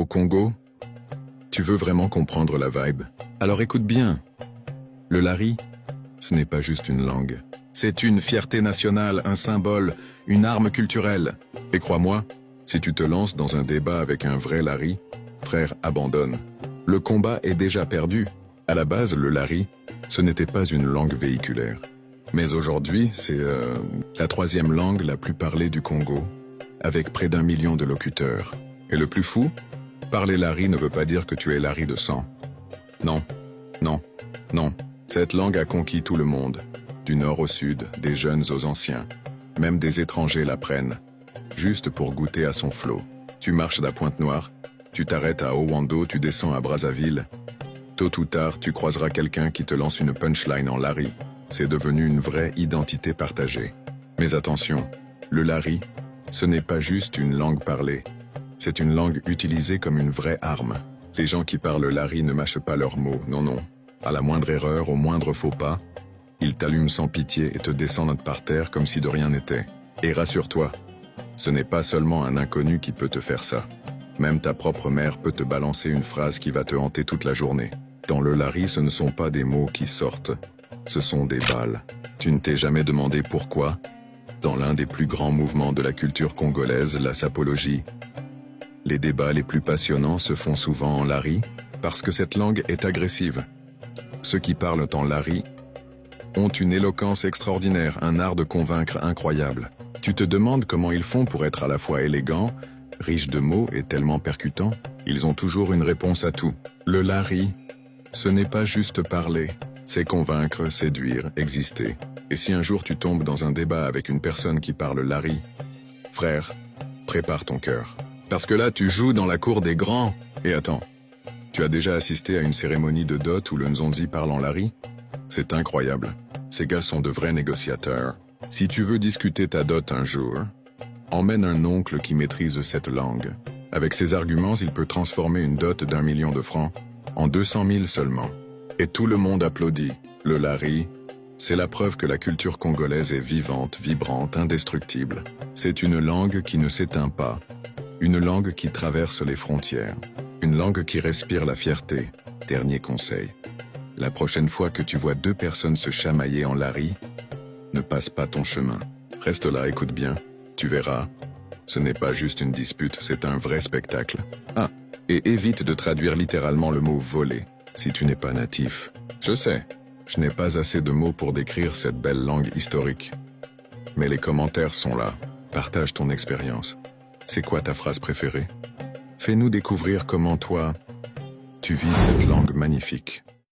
Au Congo, tu veux vraiment comprendre la vibe? Alors écoute bien. Le lari, ce n'est pas juste une langue. C'est une fierté nationale, un symbole, une arme culturelle. Et crois-moi, si tu te lances dans un débat avec un vrai lari, frère, abandonne. Le combat est déjà perdu. À la base, le lari, ce n'était pas une langue véhiculaire. Mais aujourd'hui, c'est la troisième langue la plus parlée du Congo, avec près d'1 million de locuteurs. Et le plus fou, parler lari ne veut pas dire que tu es lari de sang. Non, non, non. Cette langue a conquis tout le monde, du nord au sud, des jeunes aux anciens. Même des étrangers l'apprennent, juste pour goûter à son flot. Tu marches à Pointe-Noire, tu t'arrêtes à Owando, tu descends à Brazzaville. Tôt ou tard, tu croiseras quelqu'un qui te lance une punchline en lari. C'est devenu une vraie identité partagée. Mais attention, le lari, ce n'est pas juste une langue parlée. C'est une langue utilisée comme une vraie arme. Les gens qui parlent lari ne mâchent pas leurs mots, non non. À la moindre erreur, au moindre faux pas, ils t'allument sans pitié et te descendent par terre comme si de rien n'était. Et rassure-toi, ce n'est pas seulement un inconnu qui peut te faire ça. Même ta propre mère peut te balancer une phrase qui va te hanter toute la journée. Dans le lari, ce ne sont pas des mots qui sortent, ce sont des balles. Tu ne t'es jamais demandé pourquoi? Dans l'un des plus grands mouvements de la culture congolaise, la sapologie, les débats les plus passionnants se font souvent en lari, parce que cette langue est agressive. Ceux qui parlent en lari ont une éloquence extraordinaire, un art de convaincre incroyable. Tu te demandes comment ils font pour être à la fois élégants, riches de mots et tellement percutants. Ils ont toujours une réponse à tout. Le lari, ce n'est pas juste parler, c'est convaincre, séduire, exister. Et si un jour tu tombes dans un débat avec une personne qui parle lari, frère, prépare ton cœur. Parce que là, tu joues dans la cour des grands. Et attends, tu as déjà assisté à une cérémonie de dot où le Nzonzi parle en lari? C'est incroyable. Ces gars sont de vrais négociateurs. Si tu veux discuter ta dot un jour, emmène un oncle qui maîtrise cette langue. Avec ses arguments, il peut transformer une dot d'1 million de francs en 200 000 seulement. Et tout le monde applaudit. Le lari, c'est la preuve que la culture congolaise est vivante, vibrante, indestructible. C'est une langue qui ne s'éteint pas. Une langue qui traverse les frontières. Une langue qui respire la fierté. Dernier conseil. La prochaine fois que tu vois deux personnes se chamailler en lari, ne passe pas ton chemin. Reste là, écoute bien. Tu verras. Ce n'est pas juste une dispute, c'est un vrai spectacle. Ah, et évite de traduire littéralement le mot voler, si tu n'es pas natif. Je sais, je n'ai pas assez de mots pour décrire cette belle langue historique. Mais les commentaires sont là. Partage ton expérience. C'est quoi ta phrase préférée? Fais-nous découvrir comment toi, tu vis cette langue magnifique.